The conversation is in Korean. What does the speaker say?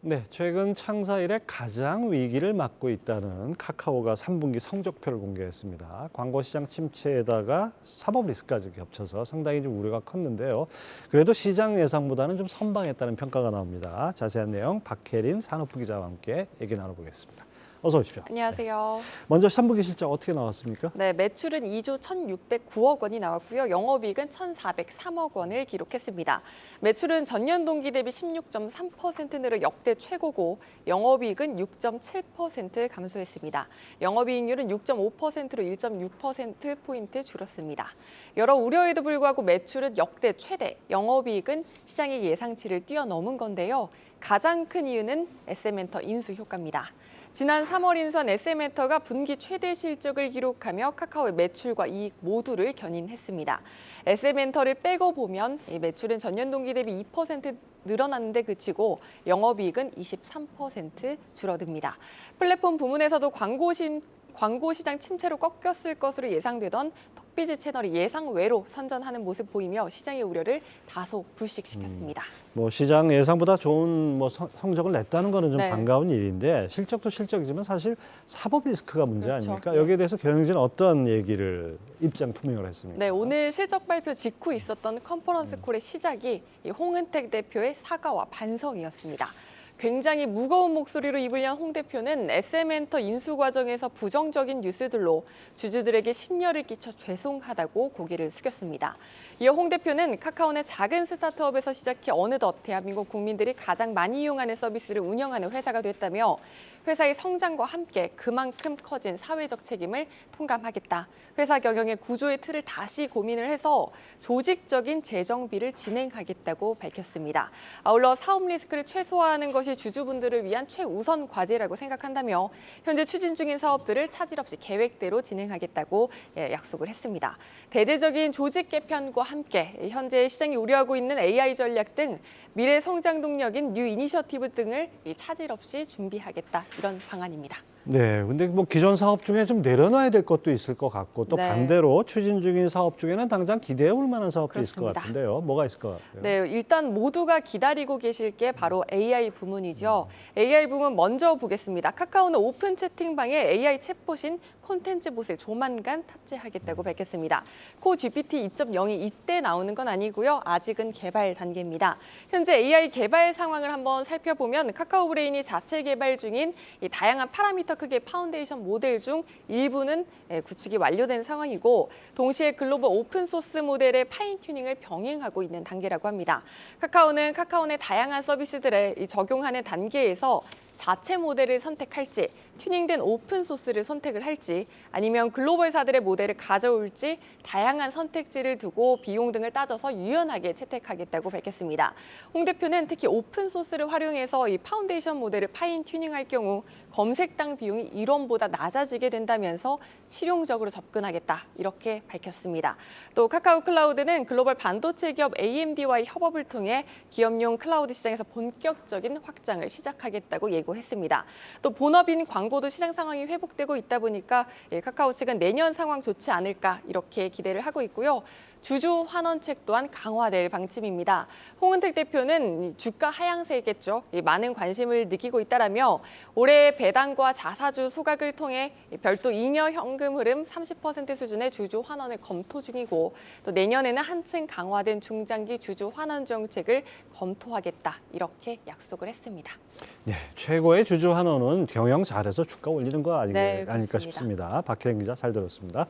네, 최근 창사 이래 가장 위기를 맞고 있다는 카카오가 3분기 성적표를 공개했습니다. 광고 시장 침체에다가 사법 리스크까지 겹쳐서 상당히 좀 우려가 컸는데요. 그래도 시장 예상보다는 좀 선방했다는 평가가 나옵니다. 자세한 내용 박혜린 산업부 기자와 함께 얘기 나눠보겠습니다. 어서 오십시오. 안녕하세요. 먼저 3분기 실적 어떻게 나왔습니까? 네, 매출은 2조 1,609억 원이 나왔고요. 영업이익은 1,403억 원을 기록했습니다. 매출은 전년 동기 대비 16.3% 늘어 역대 최고고 영업이익은 6.7% 감소했습니다. 영업이익률은 6.5%로 1.6%포인트 줄었습니다. 여러 우려에도 불구하고 매출은 역대 최대, 영업이익은 시장의 예상치를 뛰어넘은 건데요. 가장 큰 이유는 SM엔터 인수 효과입니다. 지난 3월 인수한 SM엔터가 분기 최대 실적을 기록하며 카카오의 매출과 이익 모두를 견인했습니다. SM엔터를 빼고 보면 매출은 전년 동기 대비 2% 늘어났는데 그치고 영업이익은 23% 줄어듭니다. 플랫폼 부문에서도 광고 시장 침체로 꺾였을 것으로 예상되던 톡비즈 채널이 예상 외로 선전하는 모습 보이며 시장의 우려를 다소 불식시켰습니다. 시장 예상보다 좋은 성적을 냈다는 거는 좀 네. 반가운 일인데 실적도 실적이지만 사실 사법 리스크가 문제 그렇죠. 아닙니까? 예. 여기에 대해서 경영진은 어떤 얘기를 입장 표명을 했습니까? 네, 오늘 실적 발표 직후 있었던 컨퍼런스 콜의 시작이 홍은택 대표의 사과와 반성이었습니다. 굉장히 무거운 목소리로 입을 연 홍 대표는 SM엔터 인수 과정에서 부정적인 뉴스들로 주주들에게 심려를 끼쳐 죄송하다고 고개를 숙였습니다. 이어 홍 대표는 카카오는 작은 스타트업에서 시작해 어느덧 대한민국 국민들이 가장 많이 이용하는 서비스를 운영하는 회사가 됐다며 회사의 성장과 함께 그만큼 커진 사회적 책임을 통감하겠다. 회사 경영의 구조의 틀을 다시 고민을 해서 조직적인 재정비를 진행하겠다고 밝혔습니다. 아울러 사업 리스크를 최소화하는 것이 주주분들을 위한 최우선 과제라고 생각한다며 현재 추진 중인 사업들을 차질 없이 계획대로 진행하겠다고 약속을 했습니다. 대대적인 조직 개편과 함께 현재 시장이 우려하고 있는 AI 전략 등 미래 성장 동력인 뉴 이니셔티브 등을 차질 없이 준비하겠다. 이런 방안입니다. 네, 근데 기존 사업 중에 좀 내려놔야 될 것도 있을 것 같고 또 네. 반대로 추진 중인 사업 중에는 당장 기대해 볼 만한 사업도 있을 것 그렇습니다. 같은데요. 뭐가 있을 것 같아요? 네, 일단 모두가 기다리고 계실 게 바로 AI 부문이죠. AI 부문 먼저 보겠습니다. 카카오는 오픈 채팅방에 AI 챗봇인 콘텐츠 봇을 조만간 탑재하겠다고 밝혔습니다. 코 GPT 2.0이 이때 나오는 건 아니고요. 아직은 개발 단계입니다. 현재 AI 개발 상황을 한번 살펴보면 카카오 브레인이 자체 개발 중인 이 다양한 파라미터 크기의 파운데이션 모델 중 일부는 구축이 완료된 상황이고 동시에 글로벌 오픈 소스 모델의 파인 튜닝을 병행하고 있는 단계라고 합니다. 카카오는 카카오의 다양한 서비스들에 적용하는 단계에서 자체 모델을 선택할지, 튜닝된 오픈 소스를 선택을 할지, 아니면 글로벌사들의 모델을 가져올지 다양한 선택지를 두고 비용 등을 따져서 유연하게 채택하겠다고 밝혔습니다. 홍 대표는 특히 오픈 소스를 활용해서 이 파운데이션 모델을 파인 튜닝할 경우 검색당 비용이 1원보다 낮아지게 된다면서 실용적으로 접근하겠다 이렇게 밝혔습니다. 또 카카오 클라우드는 글로벌 반도체 기업 AMD와의 협업을 통해 기업용 클라우드 시장에서 본격적인 확장을 시작하겠다고 예고했습니다. 또 본업인 광고도 시장 상황이 회복되고 있다 보니까 카카오 측은 내년 상황 좋지 않을까 이렇게 기대를 하고 있고요. 주주 환원책 또한 강화될 방침입니다. 홍은택 대표는 주가 하향세겠죠. 많은 관심을 느끼고 있다라며 올해 배당과 자사주 소각을 통해 별도 잉여 현금 흐름 30% 수준의 주주 환원을 검토 중이고 또 내년에는 한층 강화된 중장기 주주 환원 정책을 검토하겠다 이렇게 약속을 했습니다. 네, 최고의 주주 환원은 경영 잘해서 주가 올리는 거 네, 아닐까 그렇습니다. 싶습니다. 박혜린 기자 잘 들었습니다.